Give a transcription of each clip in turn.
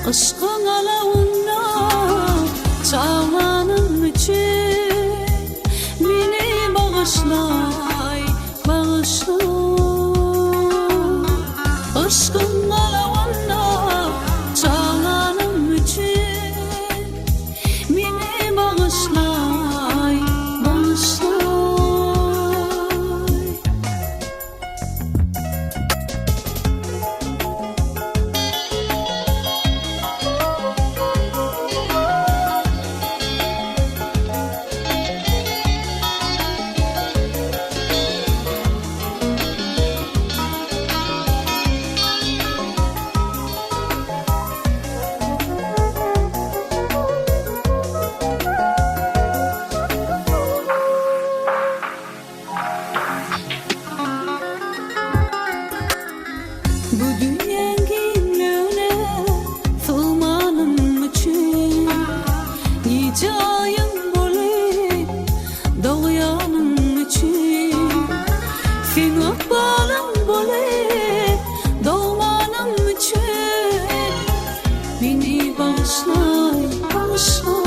Aşkın alavında çağlanım için beni bağışlay, bağışlay. Aşkın alavında çağlanım için beni bağışlay, bağışlay. Bu dünya gimlöne sığmanım için nice ayın bolup doğuyanım için sen akbalım bolup doğmanım için beni bağışlay, bağışlay.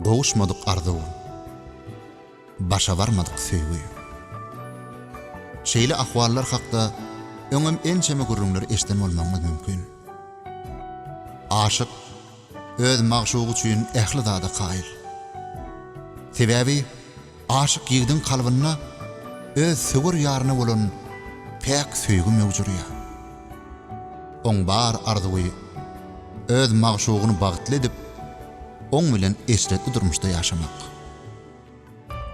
Gowuşmadyk arzuw, başa barmadyk söýgü. Şeýle ahwallar hakda öňem ençeme gurrunlar eşden bolmagy mümkin. Aşyk öz magşugy üçin ähli zada qaýyl. Sebäbi aşyk ýigdiň kalbyna öz söwür ýaryna bolan pek söýgü mewjurýar. Oň bar arzuwy öz magşugyny bagtly edip oň bilen esletli durmuşda ýaşamak.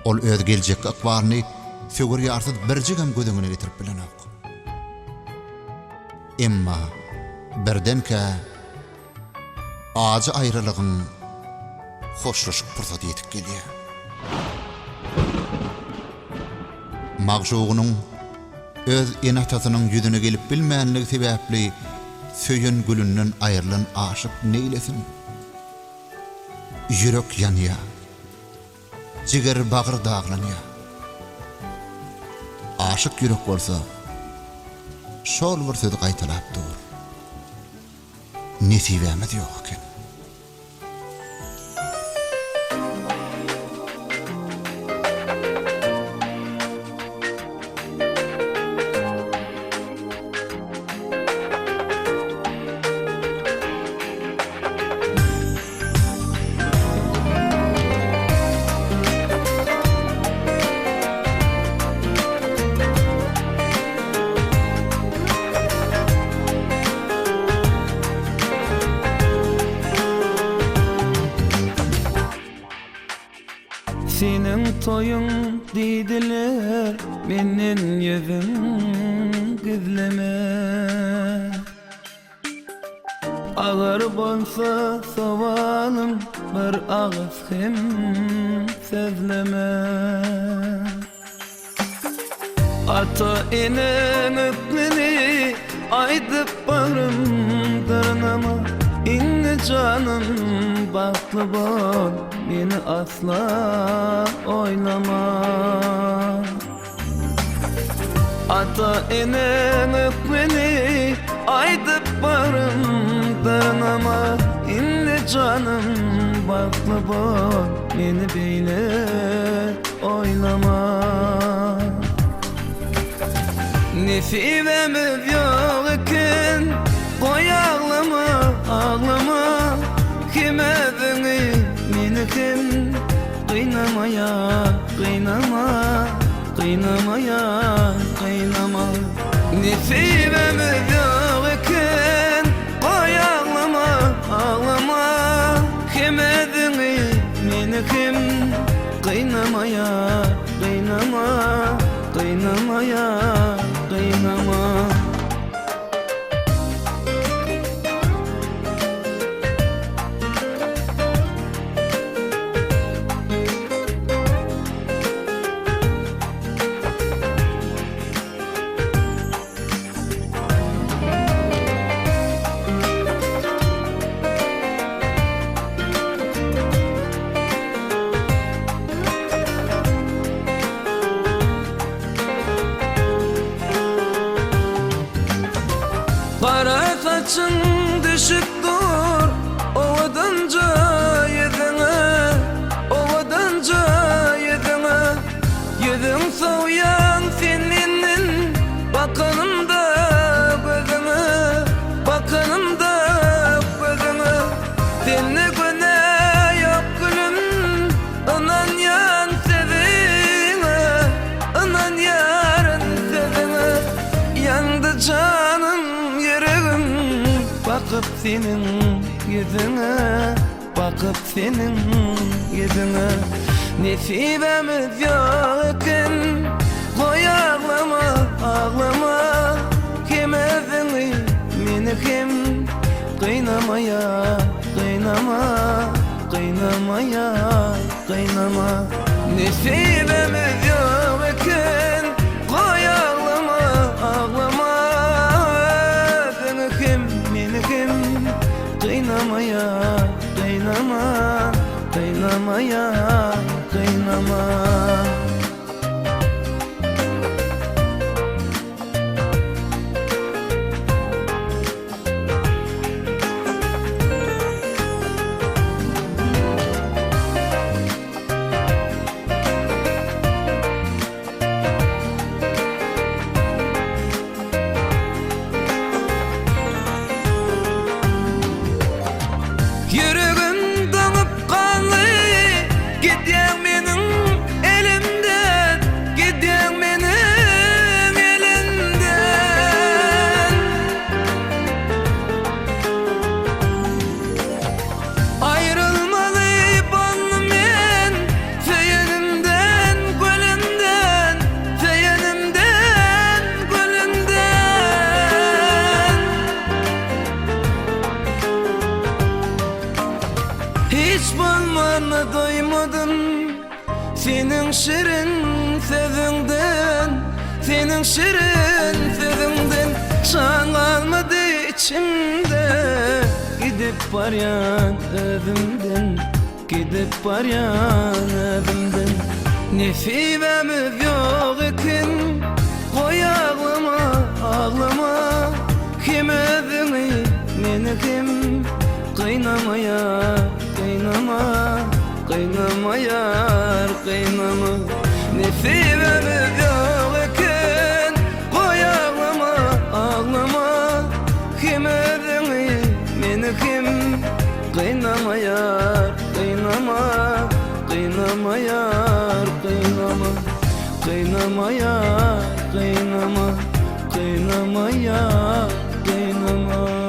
Ol öz geljek akbaryny söwür ýarsyz birjigem gödüňine getirip bilenok. Emma birdenke acı aýrylygyň hoşlaşyk pursat ýetip gelýär. Magşugynyň öz enatasynyň ýüzüne gelip bilmänligi sebäpli söýen gülünden aýrylan aşyk neýlesin? Yürek yanýar, jiger bagyr daglanýar. Aşyk yürek bolsa, şol bir sözi gaýtalap dur. Nesibämiz ýok eken. Senin toyun didiler, menin yüzüm gizleme. Ağır bolsa savalım, bir ağız hem sözleme. Ata inen öpmeni, aydıp barım dırnama. İnne canım baklı bol, beni asla oylama. Ata inen öpmeni, aydıp barım dırnama. İnne canım baklı bol, beni beyle oylama. Nesibemiz yok eken, koy ağlama, ağlama. Kime beni, meni kim kıynamaya, kıynama, kıynamaya, kıynama. Nesibemiz yok eken, koy ağlama, ağlama. Kime beni, meni kim kıynamaya, kıynama, kıynamaya, kıynama. Kara saçın düşüp dur, ovadanca yüzüne, ovadanca yüzüne. Yüzün soğuyan senin, bakanım da gözüne, bakanım da gözüne. Seni güne yok gülüm, anan yan sevine, anan yarın sevine. Yandı canım, bakıp senin yüzüne, bakıp senin yüzüne. Nesibemiz yok eken, koy ağlama, ağlama. Kime beni, meni kim kıynamaya, kıynama, kıynamaya, kıynama. Nesibemiz yok eken, koy ağlama, ağlama. Kıynamaya, kıynama, kıynamaya, kıynama. bolmany doymadım. Senin şirin sözünden, senin şirin sözünden şan kalmadı içimde. Gidip baryan özümden, gidip baryan özümden. Nesibemiz yok iken koy ağlama, ağlama. Kim özünü, meni kim kıynama ya, kıynama. Kıynama yar, kıynama. Nesibemiz yok iken koy ağlama, ağlama. Kim özünü, meni kim kıynama yar, kıynama. Kıynama yar, kıynama. Kıynama yar, kıynama. Kıynama yar, kıynama.